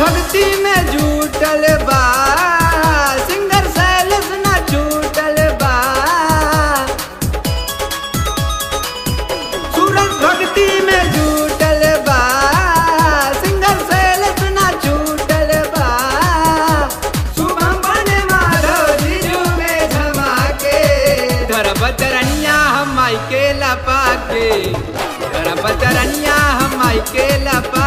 भक्ति में जुटल बा, सिंगर शैलेश ना छूटल बा। सूरज भक्ति में जुटल बा, सिंगर शैलेश ना छूटल बा। शुभम बने माधव जीजू में धमाके, धरब चरनिया हम माई के लपा के, धरब चरनिया हम माई के लपा